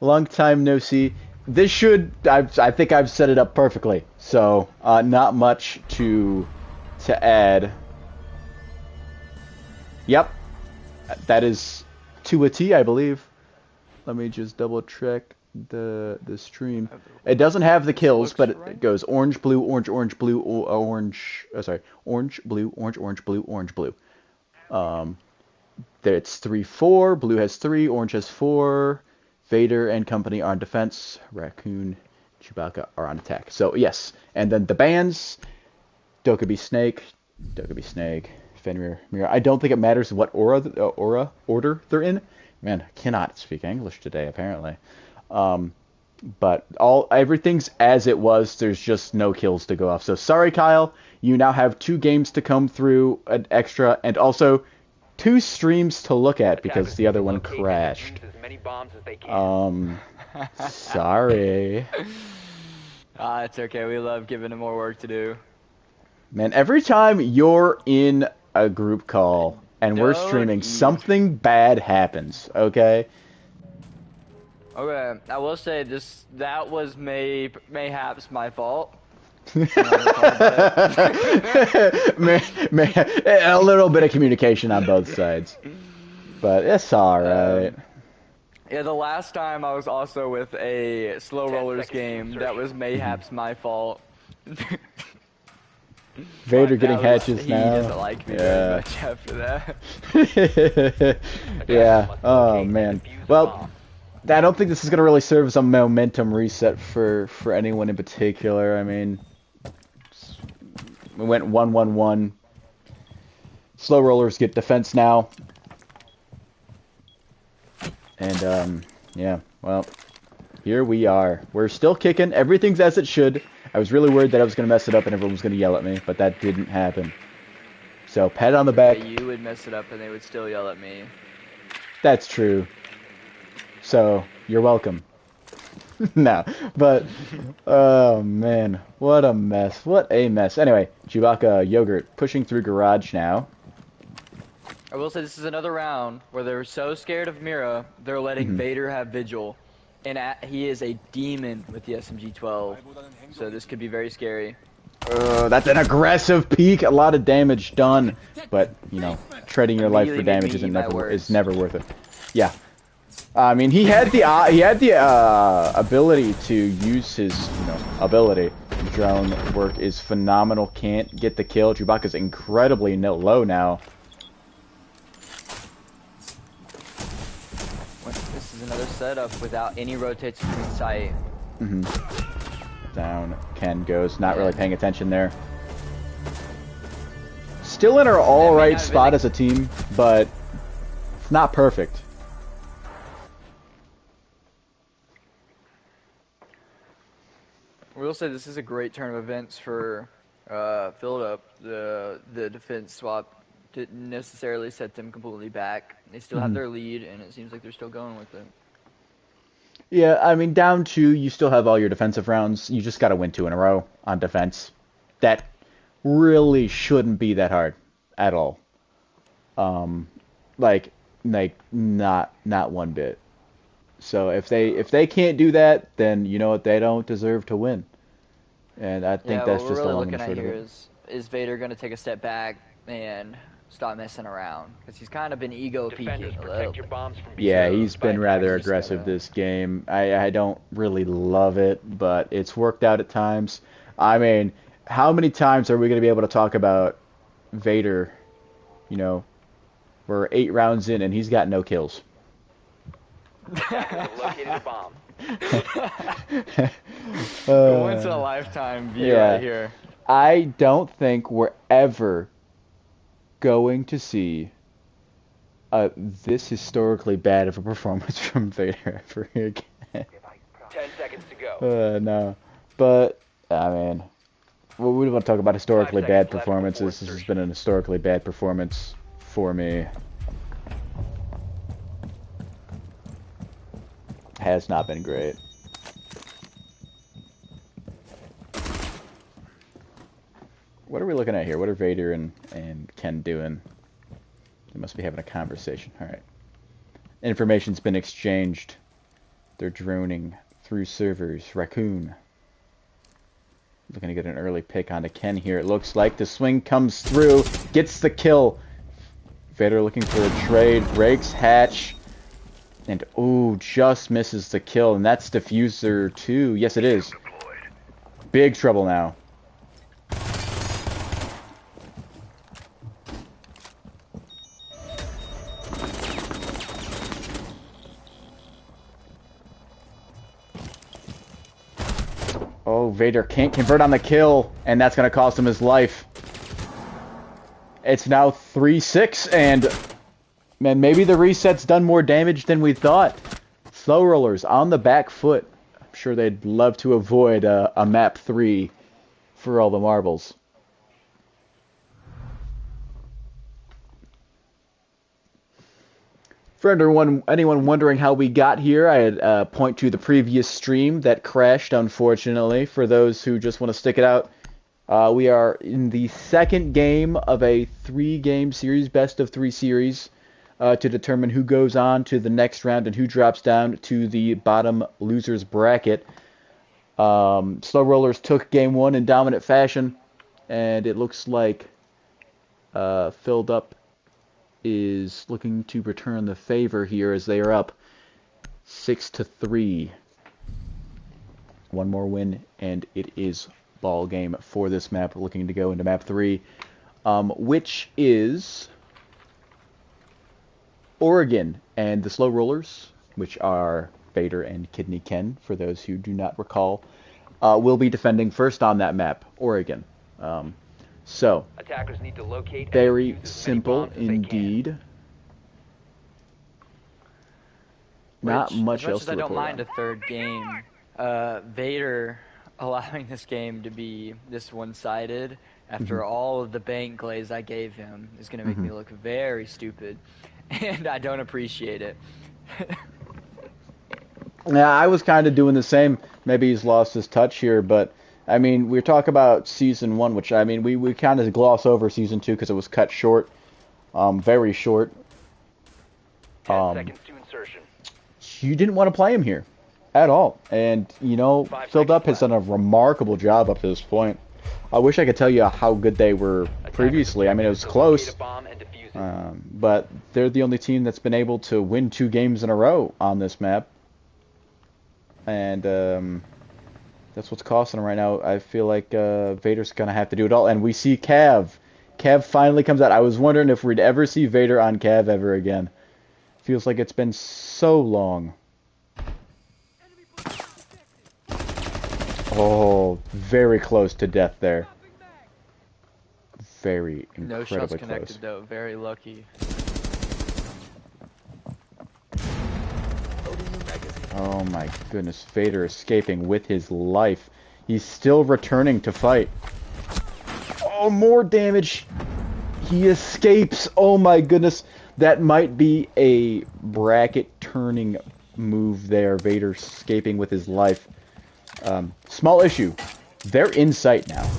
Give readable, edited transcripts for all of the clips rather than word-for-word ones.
long time no see. This should, I think I've set it up perfectly. So, not much to add. Yep, that is to a T, I believe. Let me just double check the stream. It doesn't have the kills, but it goes orange, blue, orange, orange, blue, orange. Oh, sorry, orange, blue, orange, orange, blue, orange, blue. It's 3-4. Blue has 3. Orange has 4. Vader and company are on defense. Raccoon, Chewbacca are on attack. So yes, and then the bands. Dokkaebi Snake, Fenrir, Mira. I don't think it matters what order they're in. Man, I cannot speak English today apparently. But everything's as it was. There's just no kills to go off. So sorry, Kyle. You now have 2 games to come through an extra, and also 2 streams to look at because the other one crashed. Sorry. It's okay. We love giving him more work to do. Man, every time you're in a group call and we're streaming, something bad happens, okay? Okay, I will say that was mayhaps my fault. A little bit of communication on both sides. But it's alright. Yeah, the last time I was also with a slow rollers game, that was mayhaps my fault. Vader getting hatches now. He doesn't like me very much after that. Yeah, oh man. Well, I don't think this is going to really serve as a momentum reset for anyone in particular. I mean, we went 1-1-1. Slow rollers get defense now. And, yeah, well, here we are. We're still kicking. Everything's as it should. I was really worried that I was going to mess it up and everyone was going to yell at me, but that didn't happen. So, pat on the back. Yeah, you would mess it up and they would still yell at me. That's true. So, you're welcome. No, but, oh man, what a mess. What a mess. Anyway, Chewbacca Yogurt pushing through garage now. I will say this is another round where they're so scared of Mira, they're letting Vader have Vigil. And he is a demon with the SMG-12, so this could be very scary. That's an aggressive peek. A lot of damage done, but you know, trading your life for damage is never worth it. Yeah, I mean he had the ability to use his ability. Drone work is phenomenal. Can't get the kill. Chewbacca's incredibly low now. Another setup without any rotates between sight. Down. Ken goes. Not really paying attention there. Still in our alright spot as a team, but it's not perfect. We'll say this is a great turn of events for Filled Up. The defense swap didn't necessarily set them completely back. They still have their lead, and it seems like they're still going with it. Yeah, I mean, down 2, you still have all your defensive rounds. You just got to win 2 in a row on defense. That really shouldn't be that hard at all. Like not one bit. So if they can't do that, then you know what, they don't deserve to win. And I think that's just what we're really looking at here is Vader going to take a step back and stop messing around, because he's kind of been ego peeking a little. Yeah, he's been rather aggressive this game. I don't really love it, but it's worked out at times. I mean, how many times are we going to be able to talk about Vader? You know, we're 8 rounds in and he's got no kills. Located a bomb. Once in a lifetime view right here. I don't think we're ever going to see this historically bad of a performance from Vader ever again. 10 seconds to go. No, but I mean, we don't want to talk about historically bad performances. This has been an historically bad performance for me. Has not been great. What are we looking at here? What are Vader and Ken doing? They must be having a conversation. Alright. Information's been exchanged. They're droning through servers. Raccoon. Looking to get an early pick onto Ken here. It looks like the swing comes through. Gets the kill. Vader looking for a trade. Breaks hatch. And, ooh, just misses the kill. And that's Diffuser 2. Yes, it is. Big trouble now. Oh, Vader can't convert on the kill, and that's going to cost him his life. It's now 3-6, and man, maybe the reset's done more damage than we thought. Slow rollers on the back foot. I'm sure they'd love to avoid a map 3 for all the marbles. For anyone wondering how we got here, I'd point to the previous stream that crashed, unfortunately. For those who just want to stick it out, we are in the second game of a 3-game series, best of 3 series, to determine who goes on to the next round and who drops down to the bottom losers bracket. Slow Rollers took game 1 in dominant fashion, and it looks like Filled Up is looking to return the favor here as they are up 6-3. One more win, and it is ball game for this map, looking to go into map 3, which is Oregon. And the Slow Rollers, which are Vader and Kidney Ken, for those who do not recall, will be defending first on that map, Oregon. So, attackers need to locate and very defuse as many simple bombs as they indeed. can. Not much as else as to I don't report mind on. a third game, Vader allowing this game to be this one-sided after all of the bank glaze I gave him is going to make me look very stupid, and I don't appreciate it. Yeah, I was kind of doing the same. Maybe he's lost his touch here, but I mean, we talk about Season 1, which, I mean, we kind of gloss over Season 2 because it was cut short. Very short. 10 seconds to insertion. You didn't want to play him here at all. And, you know, Filled Up has done a remarkable job up to this point. I wish I could tell you how good they were previously. I mean, it was close. But they're the only team that's been able to win 2 games in a row on this map. And that's what's costing them right now. I feel like Vader's going to have to do it all. And we see Cav. Cav finally comes out. I was wondering if we'd ever see Vader on Cav ever again. Feels like it's been so long. Oh, very close to death there. Very No incredibly shots connected close. though, very lucky. Oh my goodness, Vader escaping with his life. He's still returning to fight. Oh, more damage. He escapes. Oh my goodness. That might be a bracket turning move there. Vader escaping with his life. Small issue. They're in sight now.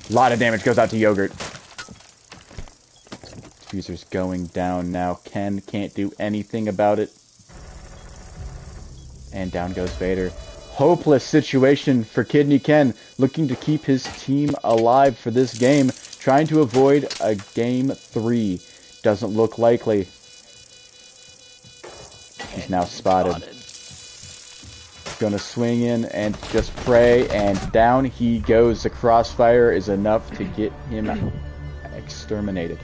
A lot of damage goes out to Yogurt. Diffuser's going down now. Ken can't do anything about it. And down goes Vader. Hopeless situation for Kidney Ken, looking to keep his team alive for this game, trying to avoid a game 3. Doesn't look likely. He's now spotted. Gonna swing in and just pray, and down he goes. The crossfire is enough to get him exterminated.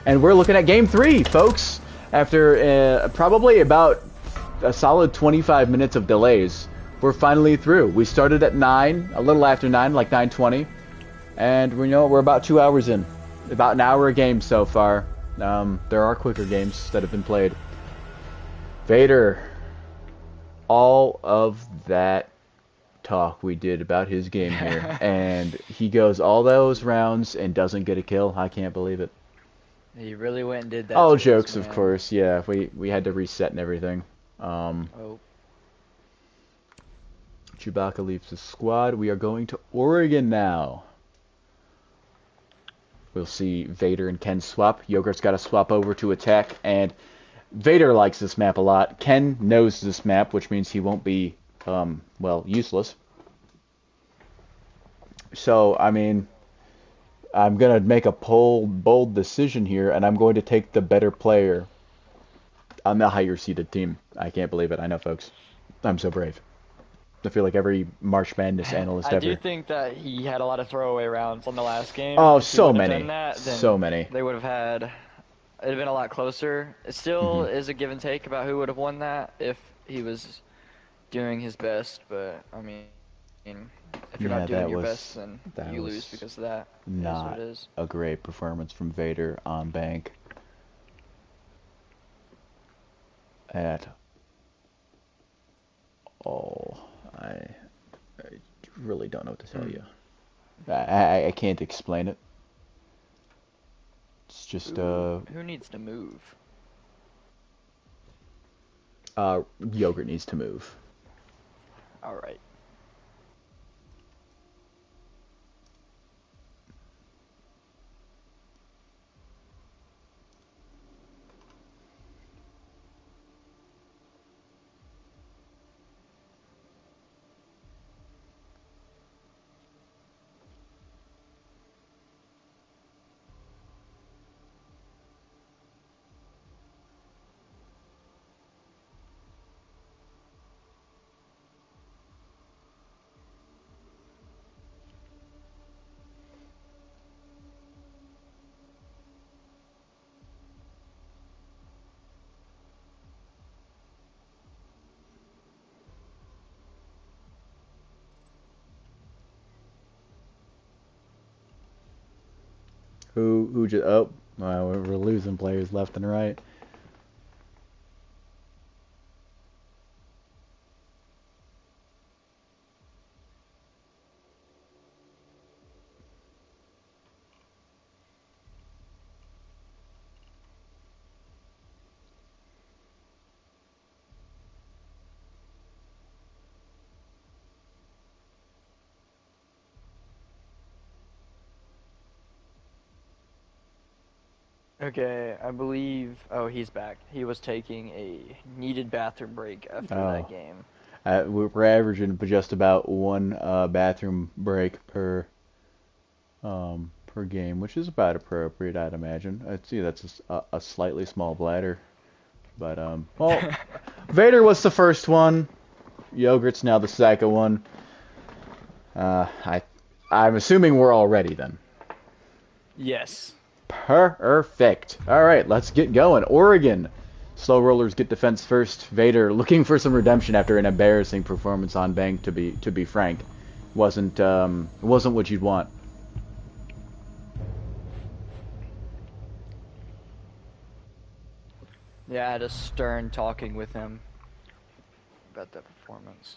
And we're looking at game 3, folks. After probably about a solid 25 minutes of delays, we're finally through. We started at 9, a little after 9, like 9:20, and we know we're about 2 hours in. About an hour a game so far. There are quicker games that have been played. Vader, all of that talk we did about his game here, and he goes all those rounds and doesn't get a kill. I can't believe it. He really went and did that. All to jokes, us, of man. course. Yeah, we had to reset and everything. Oh. Chewbacca leaves the squad. We are going to Oregon now. We'll see Vader and Ken swap. Yogurt's got to swap over to attack, and Vader likes this map a lot. Ken knows this map, which means he won't be, well, useless. So, I mean, I'm going to make a bold decision here, and I'm going to take the better player on the higher seeded team. I can't believe it. I know, folks. I'm so brave. I feel like every March Madness analyst I ever. do think that he had a lot of throwaway rounds on the last game. Oh, If he so wouldn't have many. done that, then So many. they would have had. It'd have been a lot closer. It still is a give and take about who would have won that if he was doing his best. But I mean, if you're Yeah, not doing that your was best, then that you lose was because of that. It is what not it is. a great performance from Vader on bank at all. I really don't know what to tell you. I can't explain it. It's just Who needs to move? Yogurt needs to move. All right. Who just well, we're losing players left and right. Okay, I believe. Oh, he's back. He was taking a needed bathroom break after that game. We're averaging just about one bathroom break per game, which is about appropriate, I'd imagine. I'd see that's a slightly small bladder, but well, Vader was the first one. Yogurt's now the second one. I'm assuming we're all ready then. Yes. Perfect. All right, let's get going. Oregon. Slow rollers get defense first. Vader looking for some redemption after an embarrassing performance on bank. To be frank, wasn't what you'd want. Yeah, I had a stern talking with him about that performance.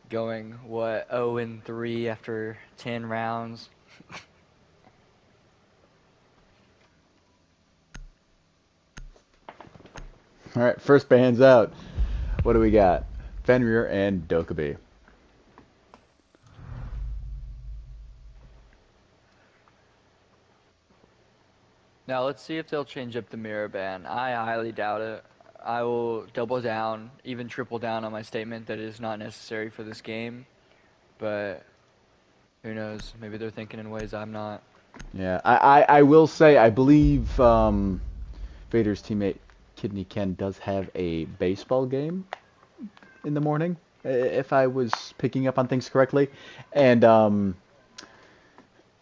Going, what, 0-3 after 10 rounds? All right, first bands out. What do we got? Fenrir and Dokkaebi. Now let's see if they'll change up the mirror ban. I highly doubt it. I will double down, even triple down on my statement that it is not necessary for this game. But who knows? Maybe they're thinking in ways I'm not. Yeah, I will say I believe Vader's teammate Kidney Ken does have a baseball game in the morning, if I was picking up on things correctly, and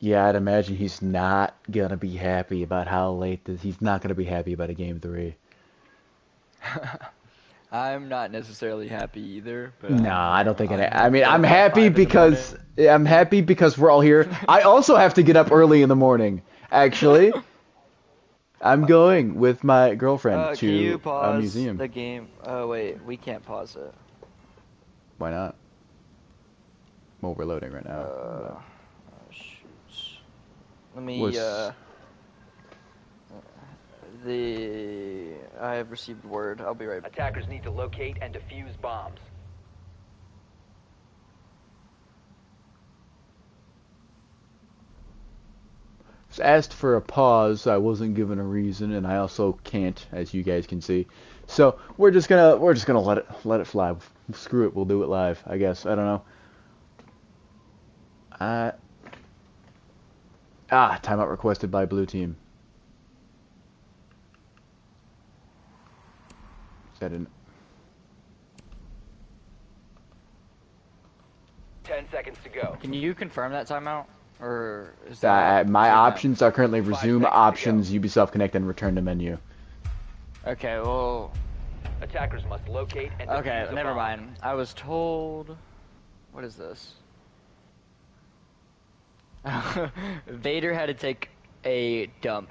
yeah, I'd imagine he's not gonna be happy about how late this. He's not gonna be happy about a game 3. I'm not necessarily happy either. But No, I don't think it. I I'm mean, up I'm at happy 5 in the because morning. I'm happy because we're all here. I also have to get up early in the morning. Actually, I'm going with my girlfriend Can you to a pause museum. the game? Oh wait, we can't pause it. Why not? Well, we're loading right now. Oh shoot. Let me Was I have received word. I'll be right back. Attackers need to locate and defuse bombs. asked for a pause. I wasn't given a reason, and I also can't, as you guys can see. So we're just gonna let it fly. Screw it, we'll do it live. I guess. I don't know. Timeout requested by blue team. Is that an 10 seconds to go. Can you confirm that timeout? Or is that... my options are currently resume 5 seconds to options, Ubisoft Connect, and return to menu. Okay, well... Attackers must locate and Okay, defuse a never bomb. mind. I was told... What is this? Vader had to take a dump.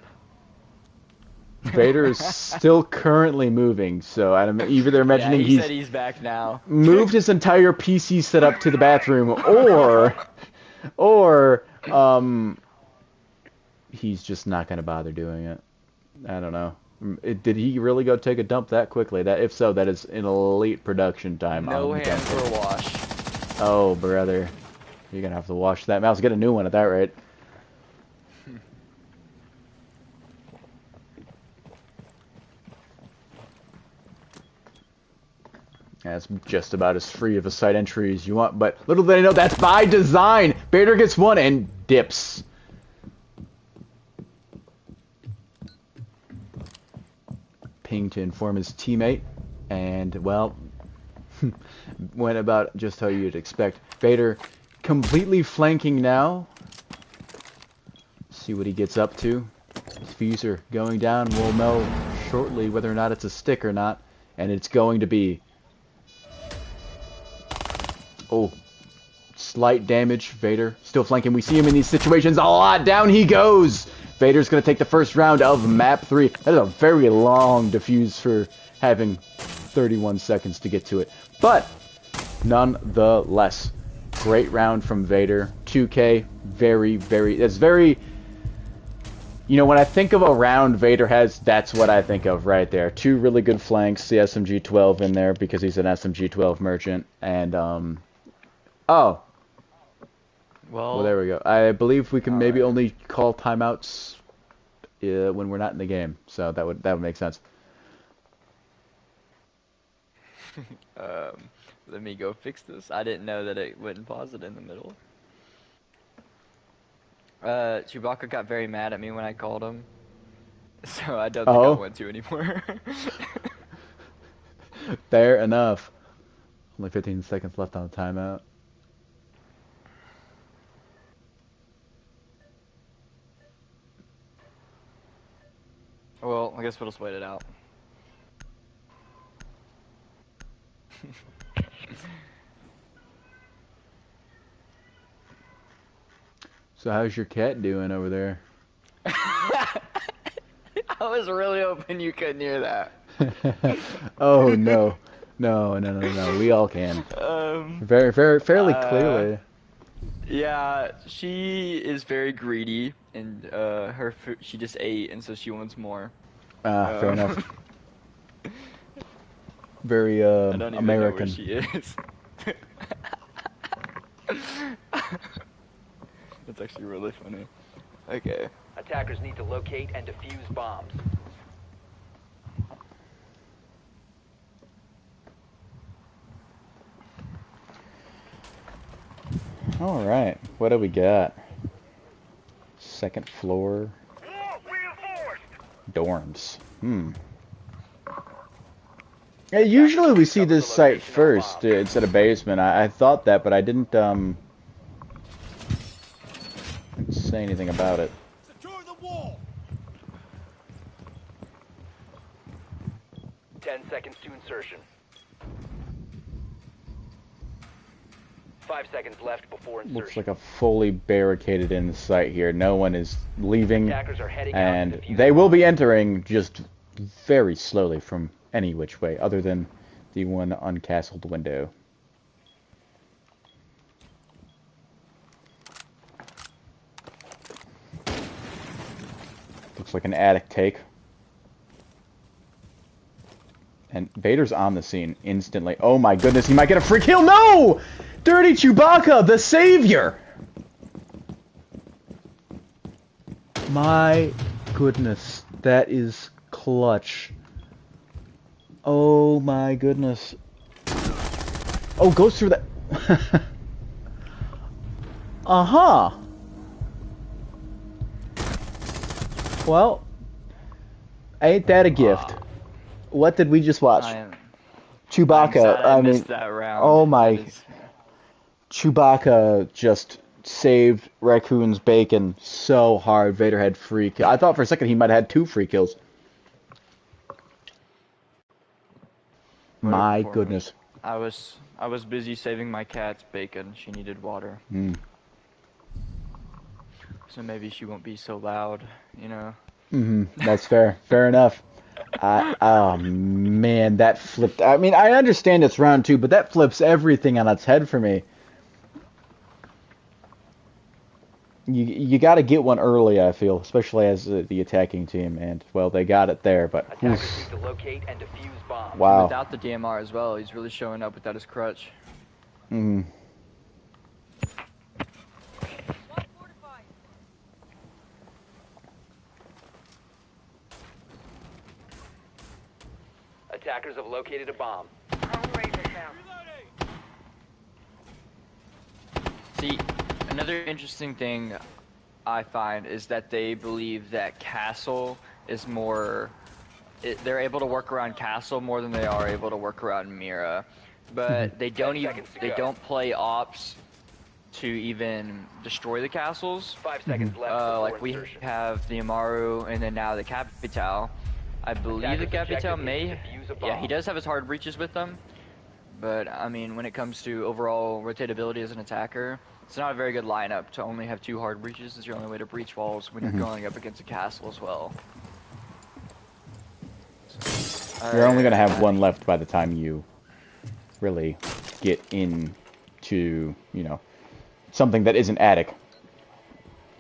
Vader is still currently moving, so either they're imagining Yeah, he said he's back now. moved his entire PC setup to the bathroom, or he's just not gonna bother doing it. I don't know. Did he really go take a dump that quickly? If so, that is an elite production time. No hands for a wash. Oh, brother, you're gonna have to wash that mouse. Get a new one at that rate. That's just about as free of a site entry as you want, but little did I know that's by design! Vader gets one and dips. Ping to inform his teammate, and, well, went about just how you'd expect. Vader completely flanking now. See what he gets up to. Diffuser going down. We'll know shortly whether or not it's a stick or not, and it's going to be. Oh, slight damage. Vader still flanking. We see him in these situations a lot. Down he goes. Vader's going to take the first round of map 3. That is a very long defuse for having 31 seconds to get to it. But, nonetheless, great round from Vader. 2K, that's very... You know, when I think of a round Vader has, that's what I think of right there. 2 really good flanks, the SMG-12 in there because he's an SMG-12 merchant, and, oh. Well, there we go. I believe we can maybe only call timeouts when we're not in the game, so that would make sense. Let me go fix this. I didn't know that it wouldn't pause it in the middle. Chewbacca got very mad at me when I called him, so I don't think I want to anymore. Fair enough. Only 15 seconds left on the timeout. Well, I guess we'll just wait it out. So how's your cat doing over there? I was really hoping you couldn't hear that. Oh no. No, we all can. Fairly clearly. Yeah, she is very greedy, and her food, she just ate, and so she wants more. Fair enough. Very I don't even American. know where she is. That's actually really funny. Okay. Attackers need to locate and defuse bombs. Alright, what do we got? Second floor. Dorms. Yeah, usually we see this site first instead of basement. I thought that, but I didn't say anything about it. Secure the wall. 10 seconds to insertion. 5 seconds left before insertion. Looks like a fully barricaded in site here. No one is leaving, Attackers are heading out and to defuse they will bombs. be entering just very slowly from any which way, other than the one uncastled window. Looks like an attic take. And Vader's on the scene instantly. Oh my goodness, he might get a free kill. No! Dirty Chewbacca, the savior! My goodness, that is clutch. Oh my goodness. Oh, goes through that. Uh-huh. Well, ain't that a gift? What did we just watch? I'm Chewbacca. sad I I missed mean, that round. oh That my. is- Chewbacca just saved Raccoon's bacon so hard. Vader had free kill. I thought for a second he might have had 2 free kills. What a My performance. goodness. I was busy saving my cat's bacon. She needed water. Mm. So maybe she won't be so loud, you know. That's fair. Fair enough. Oh man, that flipped. I mean, I understand it's round 2, but that flips everything on its head for me. You got to get one early, I feel, especially as the attacking team, and well, they got it there, but Attackers need to locate and defuse bombs. wow. Without the DMR as well, he's really showing up without his crutch. Mm. Attackers have located a bomb. See, another interesting thing I find is that they believe that Castle is more... they're able to work around Castle more than they are able to work around Mira. But they don't 10 even... seconds to They go. don't play ops to even destroy the castles. 5 seconds left before Like we insertion. have the Amaru and then now the Capital. I believe the Attacker's Capital objective is may... to defuse a Yeah, he bomb. does have his hard breaches with them. But, I mean, when it comes to overall rotatability as an attacker, it's not a very good lineup to only have 2 hard breaches. Is your only way to breach walls when you're going up against a castle as well. You're only gonna have 1 left by the time you really get into, you know, something that isn't attic.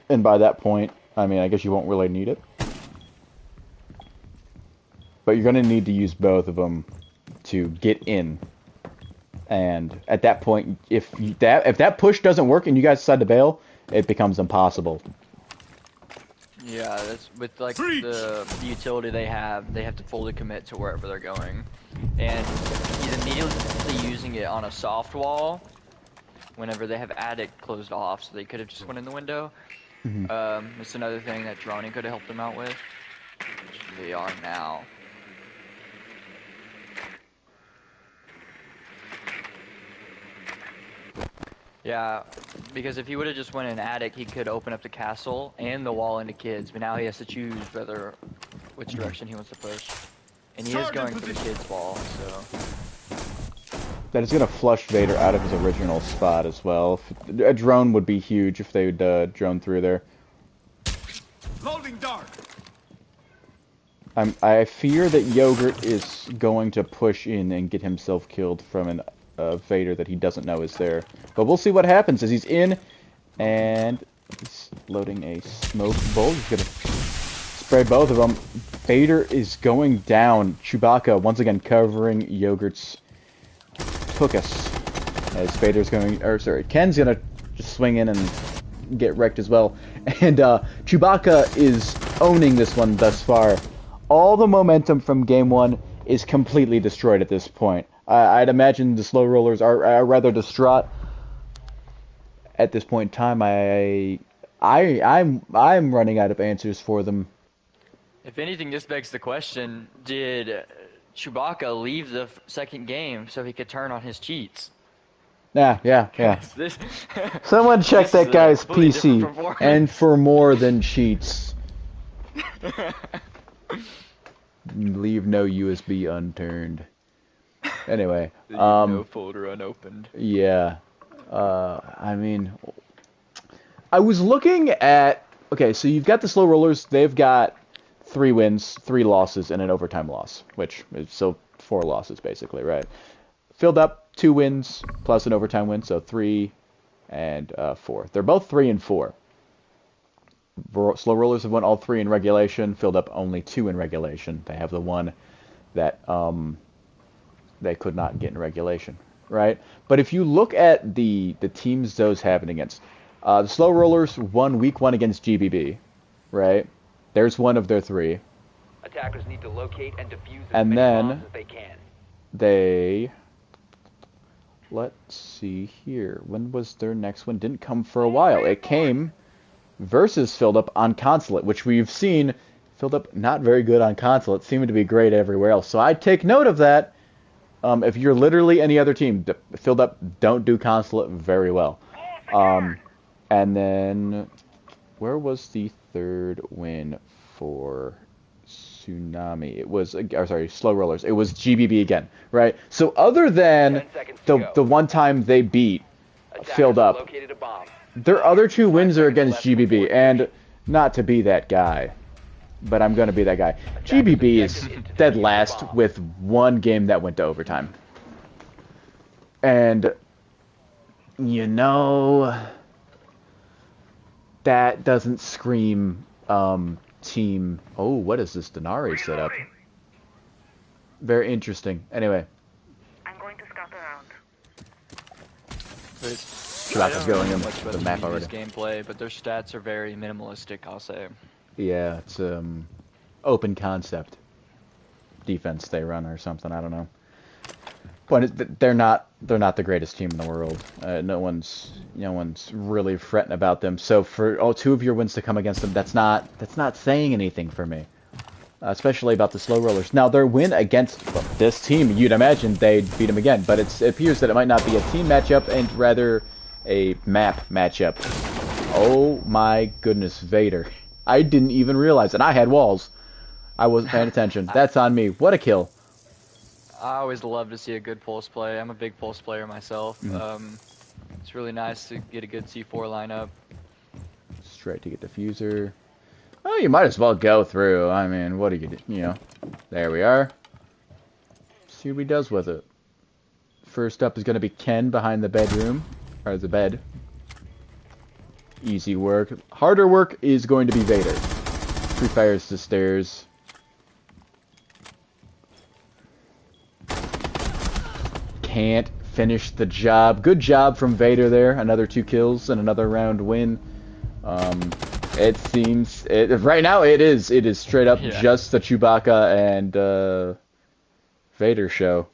And by that point, I mean, I guess you won't really need it. But you're gonna need to use both of them to get in. And at that point, if that push doesn't work and you guys decide to bail, it becomes impossible. Yeah, that's with like the utility they have to fully commit to wherever they're going. And he's immediately using it on a soft wall whenever they have attic closed off, so they could have just went in the window. It's another thing that droning could have helped them out with, which they are now. Yeah, because if he would have just went in attic, he could open up the castle and the wall into kids, but now he has to choose which direction he wants to push. And he is going for the kids' wall, so... That is gonna flush Vader out of his original spot as well. A drone would be huge if they would drone through there. Loading dart. I fear that Yogurt is going to push in and get himself killed from an Vader that he doesn't know is there. But we'll see what happens as he's in, and he's loading a smoke bolt. He's gonna spray both of them. Vader is going down. Chewbacca once again covering Yogurt's Tuchus. As Vader's going, or sorry, Ken's gonna just swing in and get wrecked as well. And Chewbacca is owning this one thus far. All the momentum from game 1 is completely destroyed at this point. I'd imagine the slow rollers are rather distraught at this point in time. I'm running out of answers for them. If anything, this begs the question, did Chewbacca leave the second game so he could turn on his cheats? Yeah. This, Someone check this that is a guy's completely different PC, performance. and for more than cheats. Leave no USB unturned. Anyway, no folder unopened. yeah. I mean, I was looking at... Okay, so you've got the slow rollers. They've got 3 wins, 3 losses, and an overtime loss, which is so 4 losses basically, right? Filled up 2 wins plus an overtime win, so 3 and 4. They're both 3 and 4. Slow rollers have won all 3 in regulation. Filled up only 2 in regulation. They have the one that they could not get in regulation, right? But if you look at the teams those happen against, the slow rollers won week 1 against GBB. right? There's one of their 3. Attackers need to locate and defuse as And many then bombs as they can. they... Let's see here. When was their next one? Didn't come for a while. It came versus Filled Up on Consulate, which we've seen Filled Up not very good on Consulate, seeming to be great everywhere else. So I'd take note of that. If you're literally any other team, Filled Up don't do Consulate very well. And then, where was the 3rd win for Tsunami? It was, Slow Rollers. It was GBB again, right? So other than the one time they beat Filled Up, Located a bomb. their other 2 wins are against GBB, and not to be that guy, but I'm going to be that guy. GBB is dead last with 1 game that went to overtime. And, you know, that doesn't scream team... Oh, what is this Denari setup? Very interesting. Anyway. I'm going to scout around. Chewbacca's going in much about the map already. gameplay, but their stats are very minimalistic, I'll say. Yeah, it's open concept defense they run or something. I don't know. But they're not the greatest team in the world. No one's really fretting about them. So for 2 of your wins to come against them, that's not saying anything for me. Especially about the Slow Rollers. Now their win against this team, you'd imagine they'd beat them again, but it appears that it might not be a team matchup and rather a map matchup. Oh my goodness, Vader! I didn't even realize, and I had walls. I wasn't paying attention. That's on me. What a kill! I always love to see a good pulse play. I'm a big pulse player myself. It's really nice to get a good C4 lineup. Straight to get diffuser. Oh, you might as well go through. I mean, what do you do? You know, there we are. See what he does with it. First up is going to be Ken behind the bedroom, or the bed. Easy work. Harder work is going to be Vader. Free fires to stairs. Can't finish the job. Good job from Vader there. Another 2 kills and another round win. It seems right now it is straight up just the Chewbacca and Vader show.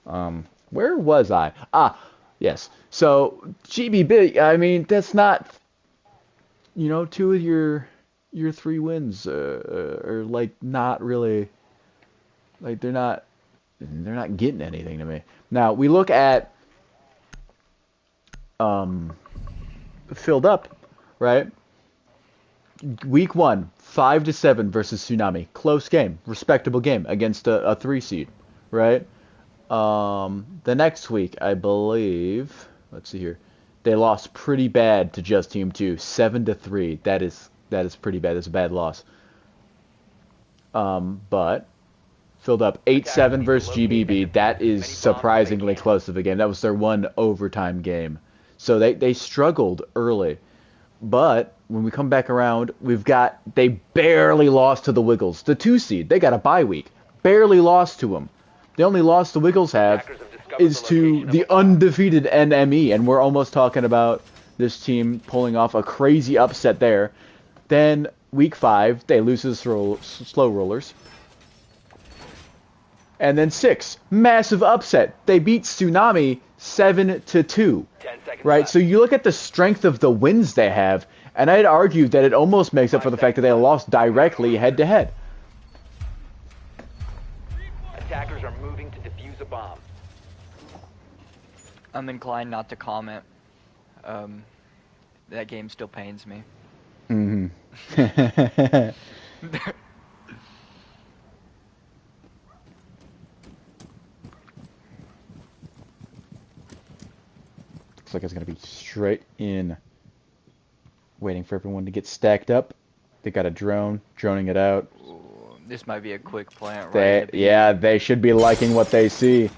Where was I? Ah, yes. So GBB. I mean, that's not. 2 of your 3 wins are like not really. Like they're not getting anything to me. Now we look at Filled Up, right? Week 1, 5-7 versus Tsunami. Close game, respectable game against a 3 seed, right? The next week, I believe, let's see here, they lost pretty bad to Just Team 2, 7-3. That is pretty bad. That's a bad loss. But Filled Up 8-7 versus GBB. That is surprisingly close of a game. That was their 1 overtime game. So they struggled early. But when we come back around, they barely lost to the Wiggles. The 2 seed, they got a bye week. Barely lost to them. The only loss the Wiggles have is to the undefeated NME. And we're almost talking about this team pulling off a crazy upset there. Then week 5, they lose to the Slow Rollers. And then 6, massive upset. They beat Tsunami 7-2. Right, so you look at the strength of the wins they have, and I'd argue that it almost makes up for the fact that they lost directly head-to-head. Attackers are moving to defuse a bomb. I'm inclined not to comment. That game still pains me. Mm-hmm. Looks like it's going to be straight in. Waiting for everyone to get stacked up. They got a drone, droning it out. Ooh, this might be a quick plant, right? Yeah, they should be liking what they see.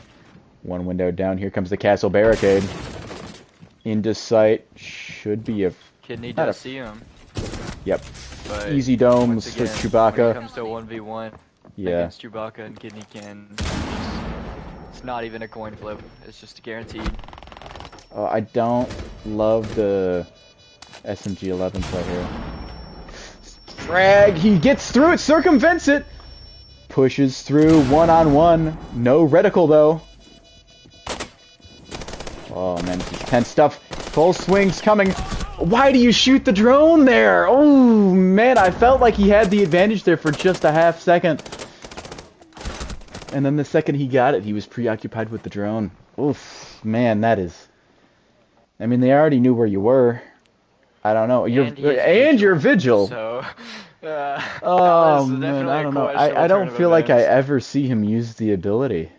1 window down. Here comes the castle barricade. Into sight. Should be a... Kidney does see him. Yep. But easy domes for Chewbacca. When it comes to 1v1 against Chewbacca and Kidney can... It's not even a coin flip. It's just guaranteed. I don't love the SMG-11s right here. Frag, he gets through it, circumvents it. Pushes through one-on-one. No reticle, though. Oh, man, this is tense stuff. Full swings coming. Why do you shoot the drone there? Oh, man, I felt like he had the advantage there for just a half second. And then the second he got it, he was preoccupied with the drone. Oof, man, that is... I mean, they already knew where you were. I don't know. And your vigil. So, oh, man, I don't know. I don't feel like I ever see him use the ability.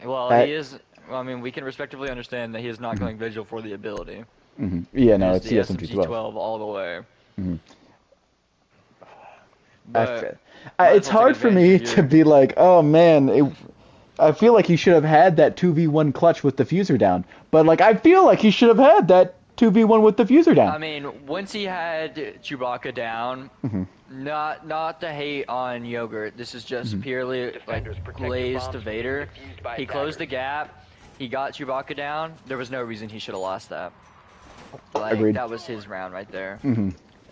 Well, he is... Well, I mean, we can respectively understand that he is not going vigil for the ability. Yeah, no, it's the SMG-12 all the way. It's hard for me to be like, oh man, I feel like he should have had that 2v1 clutch with the fuser down. But like, I feel like he should have had that 2v1 with the fuser down. I mean, once he had Chewbacca down, not to hate on Yogurt, this is just purely like glazed to Vader. He closed the gap, he got Chewbacca down, there was no reason he should have lost that. Like, Agreed. that was his round right there.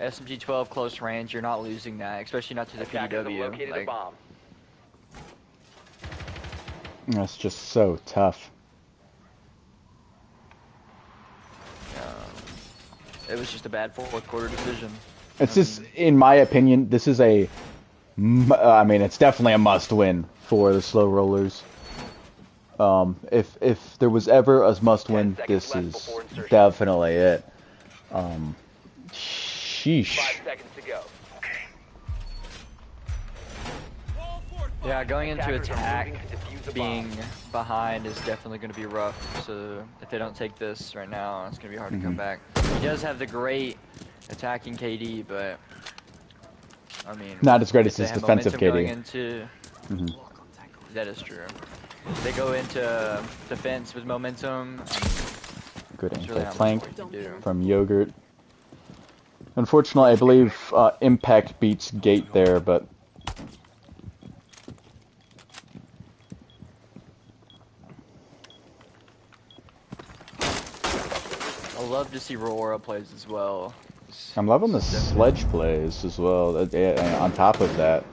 SMG-12 close range, you're not losing that, especially not to the PT.2. Like, that's just so tough. it was just a bad fourth quarter decision. It's just, in my opinion, this is I mean, it's definitely a must-win for the slow rollers. If there was ever a must-win, this is definitely it. Sheesh. 5 seconds to go. Yeah, going into attack, being behind is definitely going to be rough. So if they don't take this right now, it's going to be hard to come back. He does have the great attacking KD, but I mean, not as great as his defensive KD. That is true. If they go into defense with momentum, good really anti-plank from Yogurt. Unfortunately, I believe Impact beats Gate there, but I love to see Aurora plays as well. I'm loving the sledge plays as well. On top of that,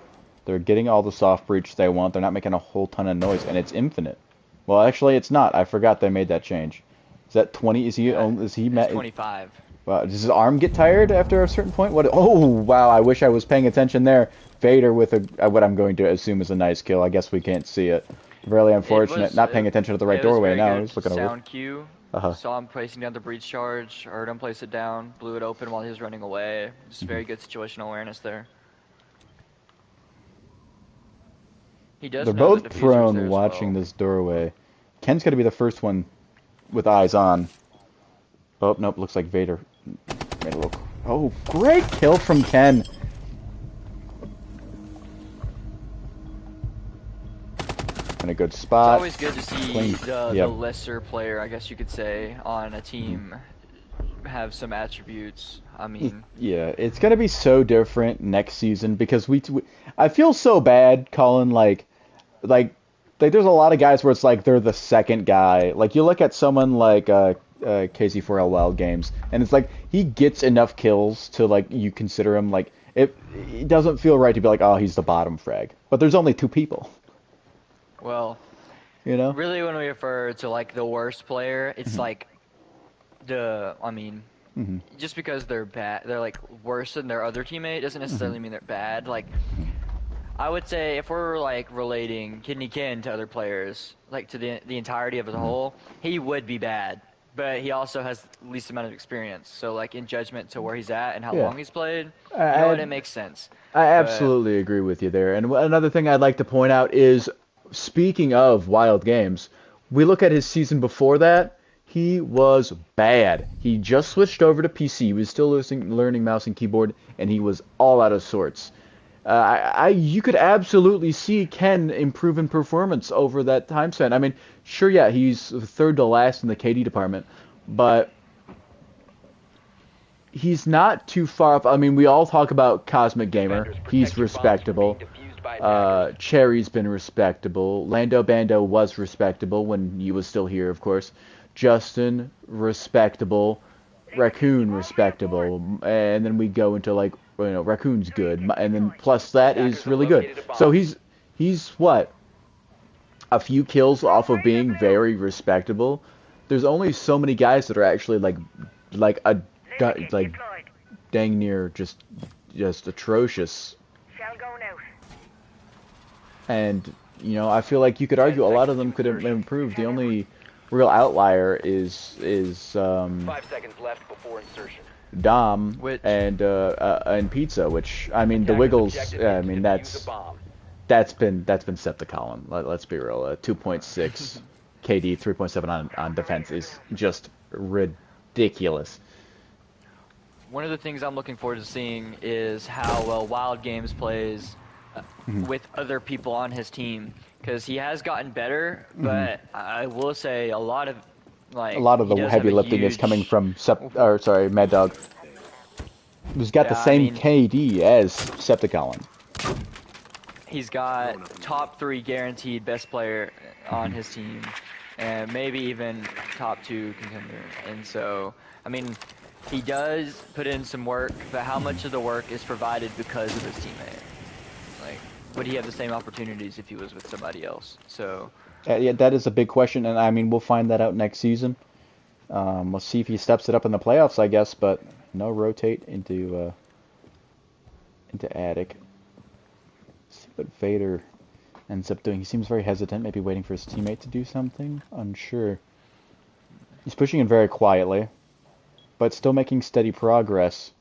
they're getting all the soft breach they want. They're not making a whole ton of noise, and it's infinite. Well, actually, it's not. I forgot they made that change. Is that 20? Is he? Is he? 25. Does his arm get tired after a certain point? What? Oh, wow! I wish I was paying attention there. Vader with what I'm going to assume is a nice kill. I guess we can't see it. Really unfortunate. Not paying attention to the right doorway now. He's looking over. Sound cue. Saw him placing down the breach charge. Heard him place it down. Blew it open while he was running away. Just very good situational awareness there. He does. They're both prone watching this doorway. Ken's got to be the first one with eyes on. Oh, nope. Looks like Vader made a little... Oh, great kill from Ken. In a good spot. It's always good to see the lesser player, I guess you could say, on a team have some attributes. I mean... Yeah, it's going to be so different next season because I feel so bad calling, like there's a lot of guys where it's like they're the second guy. Like, you look at someone like KC4L Wild Games, and it's like he gets enough kills to, like, you consider him, like, it doesn't feel right to be like, oh, he's the bottom frag. But there's only 2 people. Well, you know, really when we refer to, like, the worst player, it's like I mean, just because they're bad, they're, like, worse than their other teammate doesn't necessarily mean they're bad. Like, I would say if we're, like, relating Kidney Ken to other players, like, to the entirety of as a whole, he would be bad. But he also has the least amount of experience. So, like, in judgment to where he's at and how long he's played, you know what, it makes sense. I absolutely agree with you there. And another thing I'd like to point out is, speaking of Wild Games, we look at his season before that, he was bad. He just switched over to PC. He was still learning mouse and keyboard, and he was all out of sorts. You could absolutely see Ken improve in performance over that time span. I mean, sure, yeah, he's third to last in the KD department, but he's not too far up. I mean, we all talk about Cosmic Gamer. He's respectable. Cherry's been respectable. Lando Bando was respectable when he was still here, of course. Justin, respectable. Raccoon, respectable. And then we go into, like, Raccoon's good, and then plus that is really good. So he's what, a few kills off of being very respectable. There's only so many guys that are actually like a Lizzie, like deployed. dang near just atrocious. Shell going out. And I feel like you could argue a lot of them could have improved. The only real outlier is 5 seconds left before insertion. Dom Which- and Pizza, which I mean the Attackers' Wiggles. objective I is to mean defuse a bomb. that's been set to Colin. Let's be real. 2.6 KD, 3.7 on defense is just ridiculous. One of the things I'm looking forward to seeing is how well Wild Games plays with other people on his team, because he has gotten better, but I will say a lot of The he does heavy have a lifting is huge- coming from Mad Dog, who's got the Yeah, I same mean- KD as Septicolin. He's got top 3 guaranteed best player on his team, and maybe even top 2 contender. And so, I mean, he does put in some work, but how much of the work is provided because of his teammate? Like, would he have the same opportunities if he was with somebody else? So, Yeah, that is a big question, and I mean we'll find that out next season. We'll see if he steps it up in the playoffs, I guess. But no rotate into Attic. See what Vader ends up doing. He seems very hesitant, maybe waiting for his teammate to do something. Unsure. He's pushing in very quietly, but still making steady progress.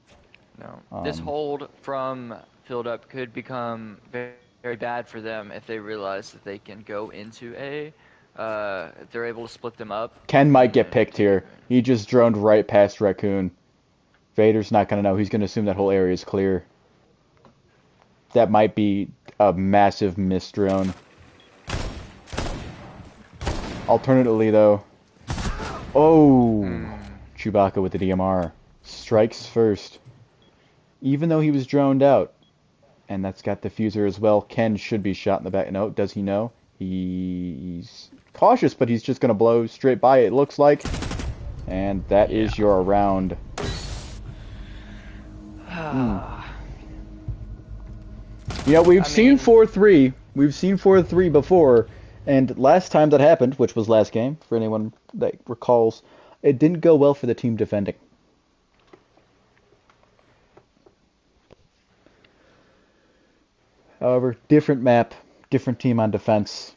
no. This hold from filled up could become very, very bad for them if they realize that they can go into A. If they're able to split them up. Ken might get picked here. He just droned right past Raccoon. Vader's not going to know. He's going to assume that whole area is clear. That might be a massive misdrone. Alternatively, though... Oh! Chewbacca with the DMR. Strikes first. Even though he was droned out. And that's got diffuser as well. Ken should be shot in the back. No, does he know? He's cautious, but he's just going to blow straight by it, looks like. And that is your round. We've seen 4-3. We've seen 4-3 before. And last time that happened, which was last game, for anyone that recalls, it didn't go well for the team defending. However, different map, different team on defense,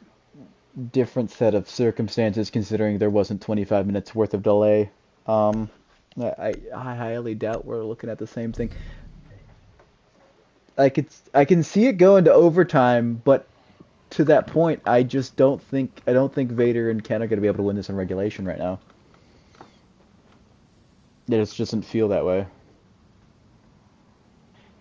different set of circumstances considering there wasn't 25 minutes worth of delay. I highly doubt we're looking at the same thing. I can see it go into overtime, but to that point, I don't think Vader and Ken are going to be able to win this in regulation right now. It just doesn't feel that way.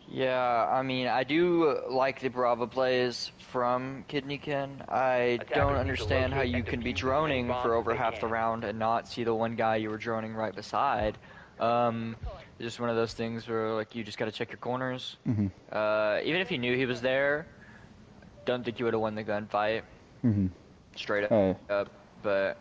Yeah, I mean, I do like the Brava plays from Kidney Ken. I don't understand how you can be droning for over half the round and not see the one guy you were droning right beside. Just one of those things where, like, you just got to check your corners. Even if you knew he was there, don't think you would have won the gunfight. Straight up. But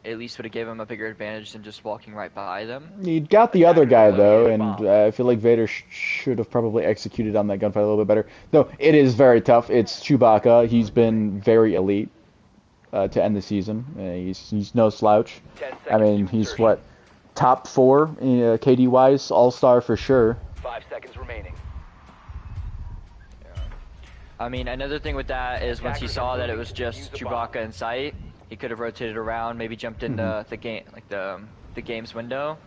at least would have gave him a bigger advantage than just walking right by them. He got the other guy, though, and I feel like Vader should have probably executed on that gunfight a little bit better. Though, it is very tough. It's Chewbacca. He's been very elite to end the season. He's no slouch. I mean, he's, what, top 4 KD-wise, all-star for sure. 5 seconds remaining. I mean, another thing with that is once he saw that it was just Chewbacca in sight, he could have rotated around, maybe jumped into the game, like the game's window,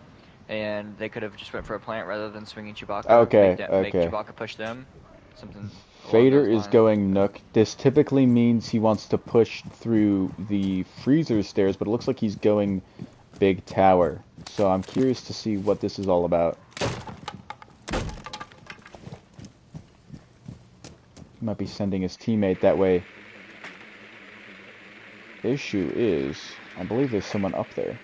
and they could have just went for a plant rather than swinging Chewbacca. Make Chewbacca push them. Something. Vader is going Nook. This typically means he wants to push through the freezer stairs, but it looks like he's going big tower. So I'm curious to see what this is all about. He might be sending his teammate that way. The issue is, I believe there's someone up there.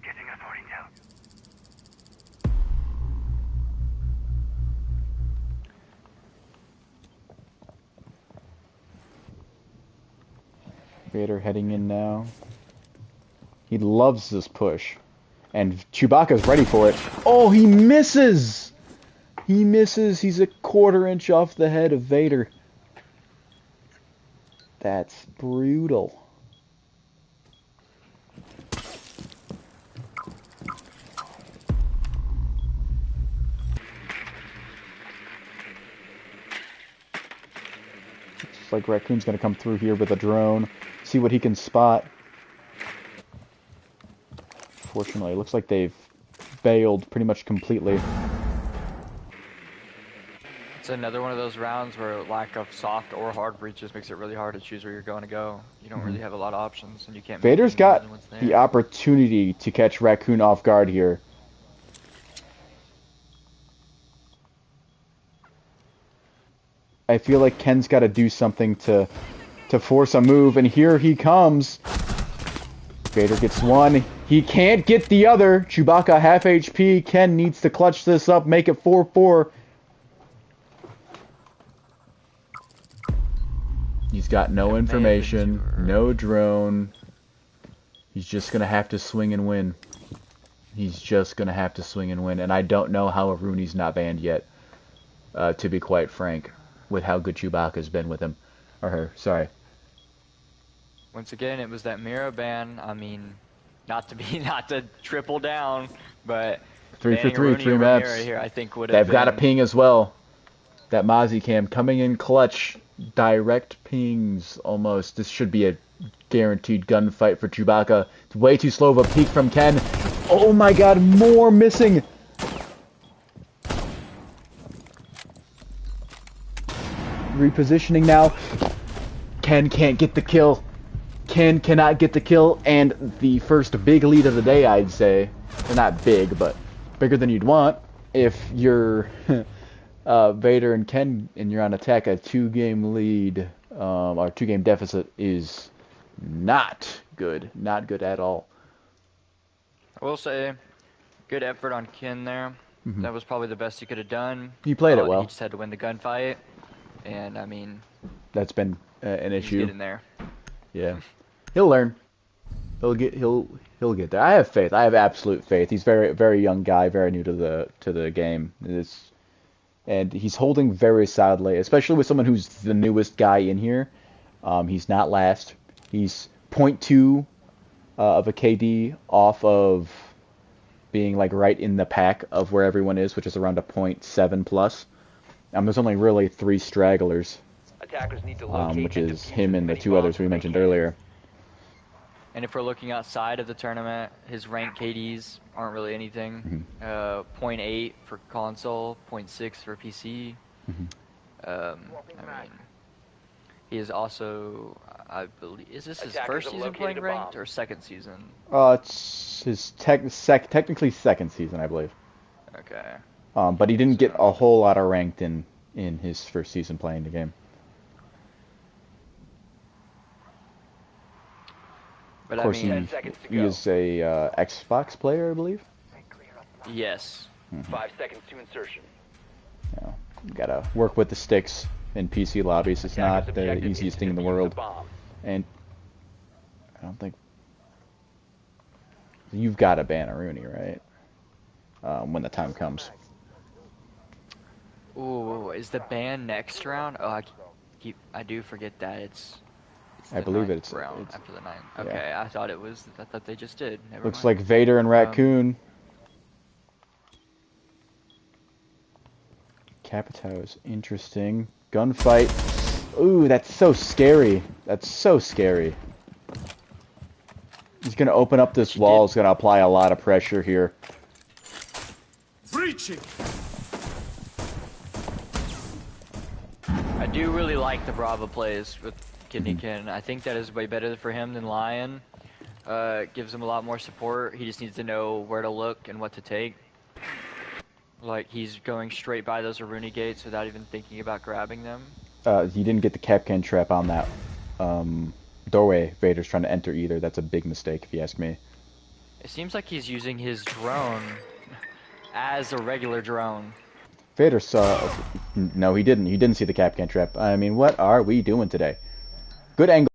Getting authority down. Vader heading in now. He loves this push. And Chewbacca's ready for it. Oh, he misses! He misses. He's a quarter inch off the head of Vader. That's brutal. Looks like Raccoon's gonna come through here with a drone, see what he can spot. Fortunately, it looks like they've bailed pretty much completely. It's another one of those rounds where lack of soft or hard breaches makes it really hard to choose where you're going to go. You don't really have a lot of options, and you can't. Vader's make any more got than what's the there. opportunity to catch Raccoon off guard here. I feel like Ken's got to do something to force a move, and here he comes. Vader gets one. He can't get the other. Chewbacca half HP. Ken needs to clutch this up, make it 4-4. He's got no information, no drone. He's just going to have to swing and win. He's just going to have to swing and win. And I don't know how a Rooney's not banned yet, to be quite frank, with how good Chewbacca's been with him. Or her, sorry. Once again, it was that Mira ban. I mean, not to triple down, but 3 for banning 3, Rooney 3 over maps. Mira here, I think would have They've got a been- ping as well. That Mozzie cam coming in clutch. Direct pings almost. This should be a guaranteed gunfight for Chewbacca. It's way too slow of a peek from Ken. Oh my god, more missing. Repositioning now. Ken can't get the kill. Ken cannot get the kill, and the first big lead of the day, I'd say. They're not big, but bigger than you'd want if you're Vader and Ken and you're on attack. A 2-game lead, or 2-game deficit is not good. Not good at all. I will say, good effort on Ken there. That was probably the best he could have done. He played it well. He just had to win the gunfight, and I mean, That's been an he's issue. getting there. Yeah, he'll learn. He'll get there. I have faith. I have absolute faith. He's very young guy, very new to the game. And he's holding very solidly, especially with someone who's the newest guy in here. He's not last. He's 0.2 of a KD off of being like right in the pack of where everyone is, which is around a 0.7 plus. There's only really 3 stragglers, Attackers need to locate which and is defuse him and the any 2 bombs others we they mentioned can. earlier. And if we're looking outside of the tournament, his rank KDs aren't really anything. 0.8 for console, 0.6 for PC. I mean, he is also, I believe, is this his Attackers first have season located playing a ranked bomb. or second season? It's his technically second season, I believe. Okay. But he didn't get a whole lot of ranked in his first season playing the game. But Of course, I mean, 10 seconds to he go. is a Xbox player, I believe. yes. 5 seconds to insertion. You know, you gotta work with the sticks in PC lobbies. It's not Attackers' the objective is easiest to thing in the defuse world. bomb. And I don't think you've got to ban a Rooney, right? When the time comes. Ooh, is the ban next round? Oh, I do forget that it's I the believe ninth it's round after the 9th. yeah. Okay, I thought they just did. Never Looks mind. like Vader and Raccoon. Capitao is interesting. Gunfight. Ooh, that's so scary. That's so scary. He's gonna open up this wall. He's gonna apply a lot of pressure here. Breaching. I do really like the Brava plays with Kidney Ken. I think that is way better for him than Lion. Gives him a lot more support. He just needs to know where to look and what to take. Like, he's going straight by those Aruni gates without even thinking about grabbing them. He didn't get the Capcan trap on that doorway Vader's trying to enter either. That's a big mistake, if you ask me. It seems like he's using his drone as a regular drone. Vader saw... No, he didn't. He didn't see the Capcan trap. I mean, what are we doing today? Good angle.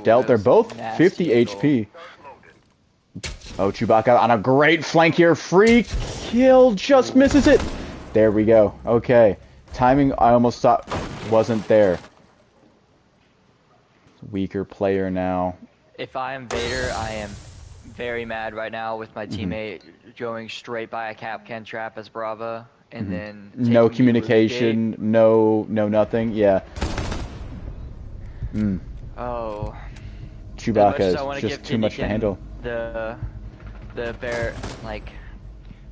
Dealt, that they're was both nasty 50 angle. HP. Oh, Chewbacca on a great flank here. Free kill, just misses it. There we go. Okay. Timing, I almost thought wasn't there. Weaker player now. If I am Vader, I am very mad right now with my teammate going straight by a Capcan trap as Brava, and then No taking me to Loot Gate. communication, no nothing. Yeah. Oh. Chewbacca As much as I is want to just give too much to Kinnikin handle. the bare like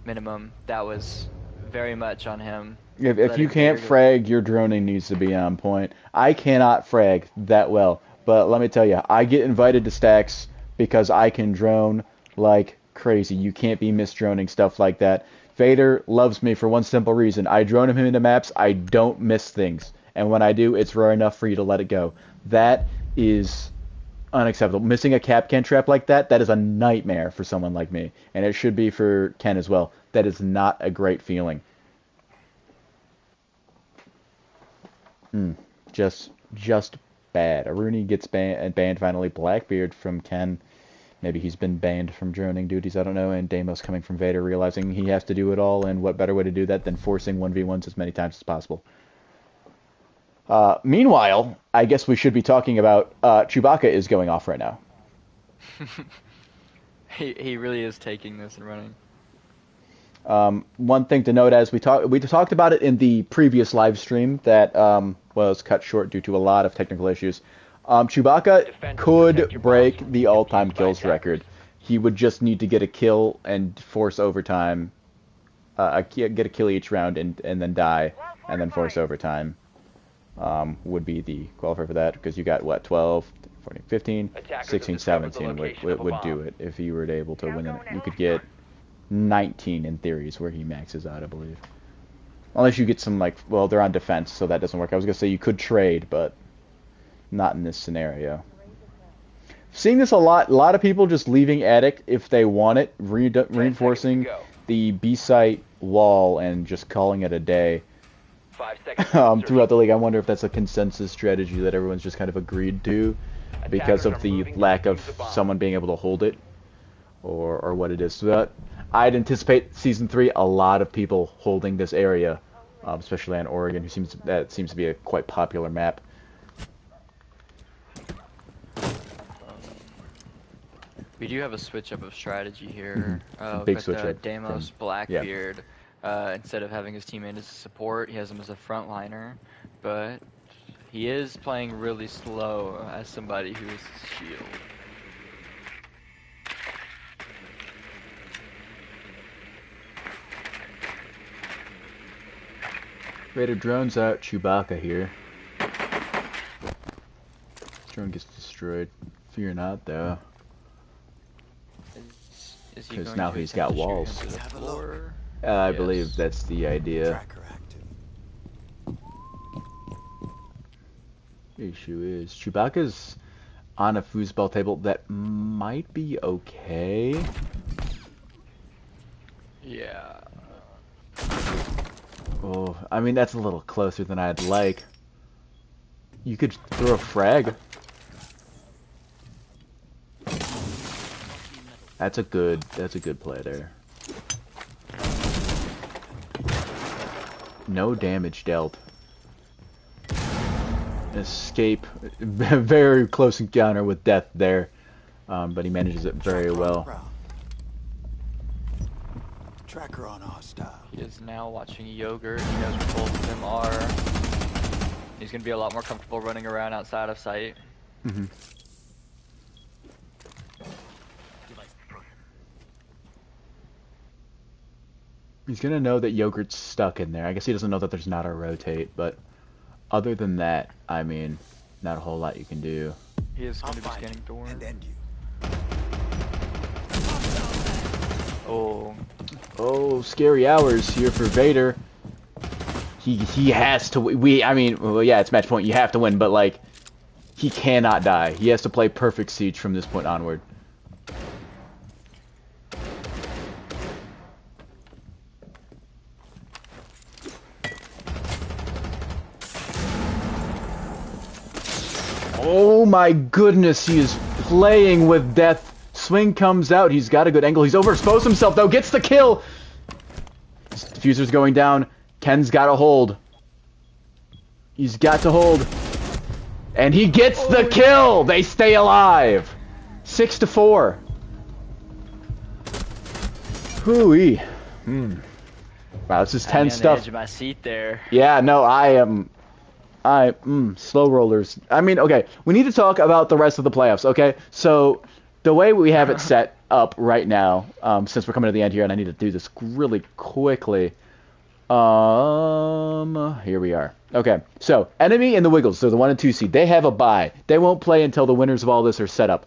minimum, that was very much on him. If Letting you can't Vader go- frag, your droning needs to be on point. I cannot frag that well, but let me tell you, I get invited to stacks because I can drone like crazy. You can't be misdroning stuff like that. Vader loves me for one simple reason. I drone him into maps, I don't miss things. And when I do, it's rare enough for you to let it go. That is unacceptable. Missing a Capcan trap like that, that is a nightmare for someone like me. And it should be for Ken as well. That is not a great feeling. Just bad. Aruni gets banned finally. Blackbeard from Ken. Maybe he's been banned from droning duties, I don't know. And Deimos coming from Vader, realizing he has to do it all, and what better way to do that than forcing 1v1s as many times as possible. Meanwhile, I guess we should be talking about Chewbacca is going off right now. he really is taking this and running. One thing to note, as we talked about it in the previous live stream that was cut short due to a lot of technical issues. Chewbacca could break the all-time kills record. He would just need to get a kill and force overtime, get a kill each round and then die, and then force overtime. Would be the qualifier for that, because you got what, 12, 14, 15, 16, 17 would do it if you were able to win it. You could get 19 in theory is where he maxes out, I believe. Unless you get some, like, well, they're on defense, so that doesn't work. I was going to say you could trade, but not in this scenario. Seeing this a lot of people just leaving Attic if they want it, reinforcing the B-site wall and just calling it a day. 5 seconds. Throughout the league. I wonder if that's a consensus strategy that everyone's just kind of agreed to because of the lack of someone being able to hold it, or what it is. So I'd anticipate Season 3 a lot of people holding this area, especially on Oregon, that seems to be a quite popular map. We do have a switch up of strategy here. Big switch up Deimos from- Blackbeard, instead of having his teammate as a support, he has him as a frontliner, but he is playing really slow as somebody who is his shield. Vader drones out Chewbacca here. Drone gets destroyed. Fear not, though. Is he 'Cause going now to he's attempt got to shoot walls. him to the floor? I Yes. believe that's the idea. Tracker active. The issue is Chewbacca's on a foosball table that might be okay. Yeah. Oh, I mean, that's a little closer than I'd like. You could throw a frag. That's a good play there. No damage dealt. Escape. Very close encounter with death there. But he manages it very well. Tracker on hostile. He is now watching Yogurt. He knows where both of them are. He's going to be a lot more comfortable running around outside of sight. He's gonna know that Yogurt's stuck in there. I guess he doesn't know that there's not a rotate, but other than that, I mean, not a whole lot you can do. He is I'll going to be find scanning you door. and end you. Oh, Oh, scary hours here for Vader. He has to. I mean, well, yeah, it's match point. You have to win, but like, he cannot die. He has to play perfect siege from this point onward. Oh my goodness, he is playing with death. Swing comes out. He's got a good angle. He's overexposed himself, though. Gets the kill. His diffuser's going down. Ken's got to hold. He's got to hold. And he gets the kill. They stay alive. 6-4. Hooey. Wow, this is tense stuff. On the edge of my seat there. Yeah, no, slow rollers. I mean, okay, we need to talk about the rest of the playoffs, okay? So, the way we have it set up right now, since we're coming to the end here, and I need to do this really quickly. Here we are. Okay, so, Enemy and the Wiggles, they're the 1 and 2 seed. They have a bye. They won't play until the winners of all this are set up.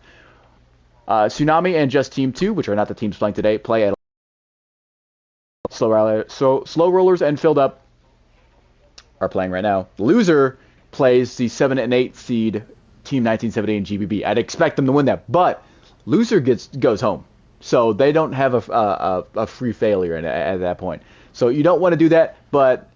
Tsunami and Just Team 2, which are not the teams playing today, play at Slow Rollers and Filled Up are playing right now. Loser plays the 7 and 8 seed Team 1970 and GBB. I'd expect them to win that, but loser goes home, so they don't have a free failure at that point. So you don't want to do that, but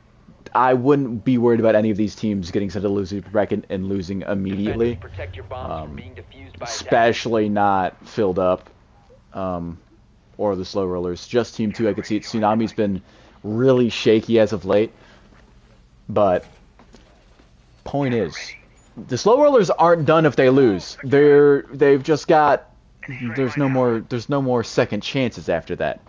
I wouldn't be worried about any of these teams getting sent to the losing bracket and losing immediately. Protect your bombs from being defused by Especially not Filled Up, or the Slow Rollers. Just Team 2, I could see it. Tsunami's been really shaky as of late. But point is, the Slow Rollers aren't done if they lose. They've just got there's no more second chances after that.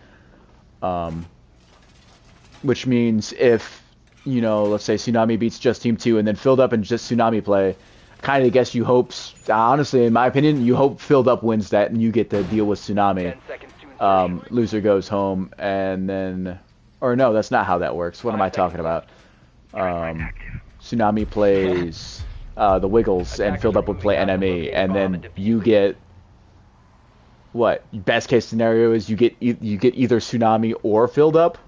Which means if, you know, let's say Tsunami beats Just Team 2 and then Filled Up and Just Tsunami play, kind of guess you hope, honestly, in my opinion, you hope Filled Up wins that and you get to deal with Tsunami. Loser goes home and then, or no, that's not how that works. What am I talking about? Tsunami plays the Wiggles and Filled Up would play Enemy, and then you get what? Best case scenario is you get either Tsunami or Filled Up,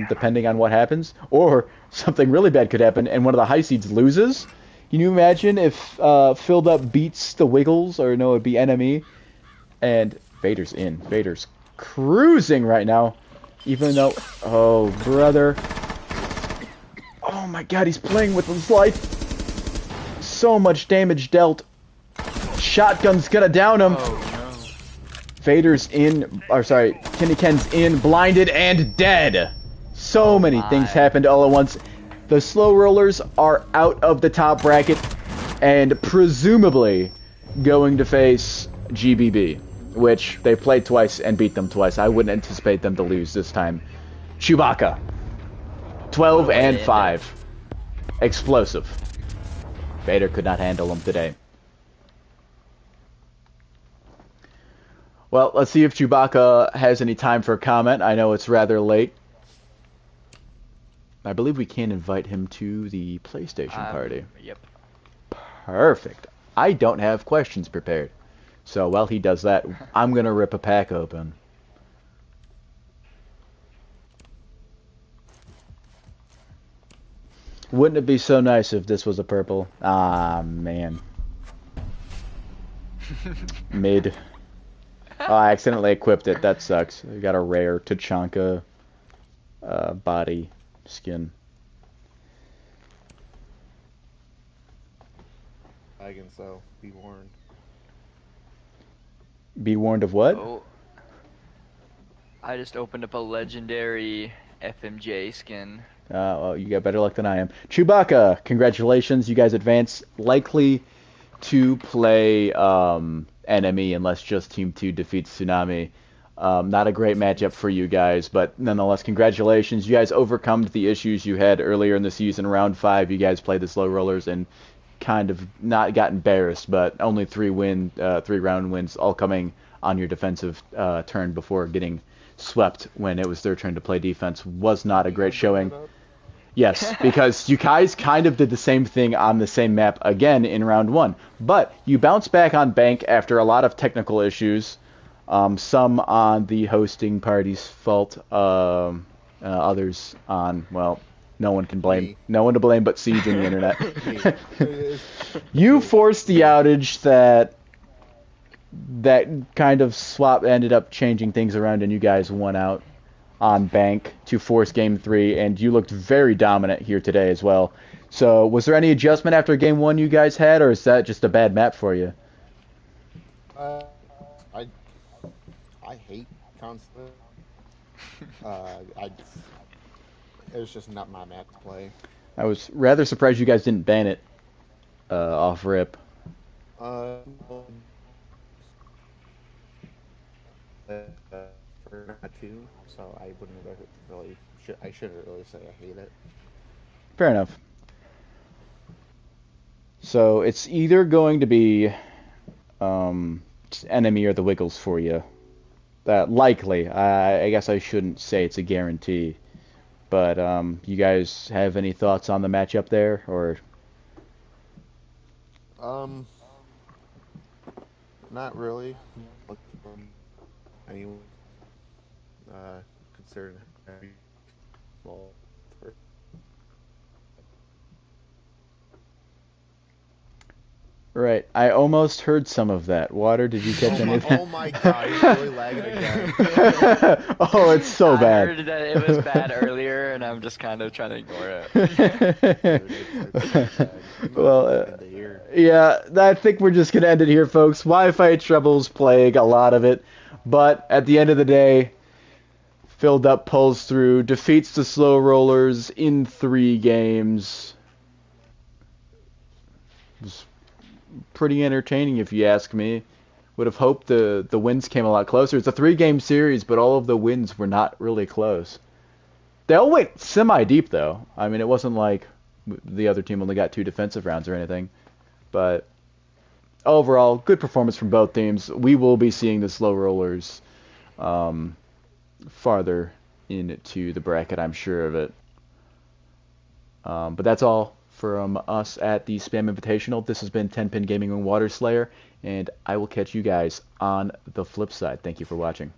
depending on what happens, or something really bad could happen and one of the high seeds loses. Can you imagine if Filled Up beats the Wiggles, or no, it'd be Enemy, and Vader's in. Vader's cruising right now, even though, oh brother, oh my god, he's playing with his life. So much damage dealt. Shotgun's gonna down him. Oh, no. Vader's in, or sorry, Kenny Ken's in, blinded and dead. So many things happened all at once. The Slow Rollers are out of the top bracket and presumably going to face GBB, which they played twice and beat them twice. I wouldn't anticipate them to lose this time. Chewbacca, 12 and 5. Explosive. Vader could not handle him today. Well, let's see if Chewbacca has any time for a comment. I know it's rather late. I believe we can invite him to the PlayStation party. Yep. Perfect. I don't have questions prepared. So while he does that, I'm going to rip a pack open. Wouldn't it be so nice if this was a purple? Ah, man. Mid. Oh, I accidentally equipped it. That sucks. I got a rare Tachanka body skin. I can so be warned. Be warned of what? Oh. I just opened up a legendary FMJ skin. Well, you got better luck than I am. Chewbacca, congratulations. You guys advance. Likely to play Enemy unless Just Team 2 defeats Tsunami. Not a great matchup for you guys, but nonetheless, congratulations. You guys overcome the issues you had earlier in the season. Round 5, you guys played the Slow Rollers and kind of not got embarrassed, but only 3 round wins, all coming on your defensive turn before getting swept when it was their turn to play defense. Was not a great showing. Yes, because you guys kind of did the same thing on the same map again in round 1. But you bounced back on Bank after a lot of technical issues. Some on the hosting party's fault. Others on, well, no one can blame. Me. No one to blame but Siege and the internet. You forced the outage that kind of ended up changing things around, and you guys won out on Bank to force Game 3, and you looked very dominant here today as well. So, was there any adjustment after game one you guys had, or is that just a bad map for you? Uh, I I hate constant. I it was just not my map to play. I was rather surprised you guys didn't ban it off rip. Uh, for not to, so I wouldn't really. I shouldn't really say I hate it. Fair enough. So it's either going to be enemy or the Wiggles for you. Likely. I guess I shouldn't say it's a guarantee. But you guys have any thoughts on the matchup there, or? Um, Not really. Anyone, considered well, Right. I almost heard some of that. Water, did you catch any of that? oh my god, it's really lagging again. Oh, it's so I bad. heard that it was bad earlier, and I'm just kind of trying to ignore it. Well, yeah, I think we're just gonna end it here, folks. Wi-Fi trouble's plague a lot of it, but at the end of the day, filled up pulls through, defeats the slow rollers in 3 games. It was pretty entertaining, if you ask me. Would have hoped the wins came a lot closer. It's a 3-game series, but all of the wins were not really close. They all went semi-deep, though. I mean, it wasn't like the other team only got 2 defensive rounds or anything. But overall, good performance from both teams. We will be seeing the slow rollers farther into the bracket, I'm sure of it. But that's all from us at the Spam Invitational. This has been 10-Pin Gaming and Water Slayer, and I will catch you guys on the flip side. Thank you for watching.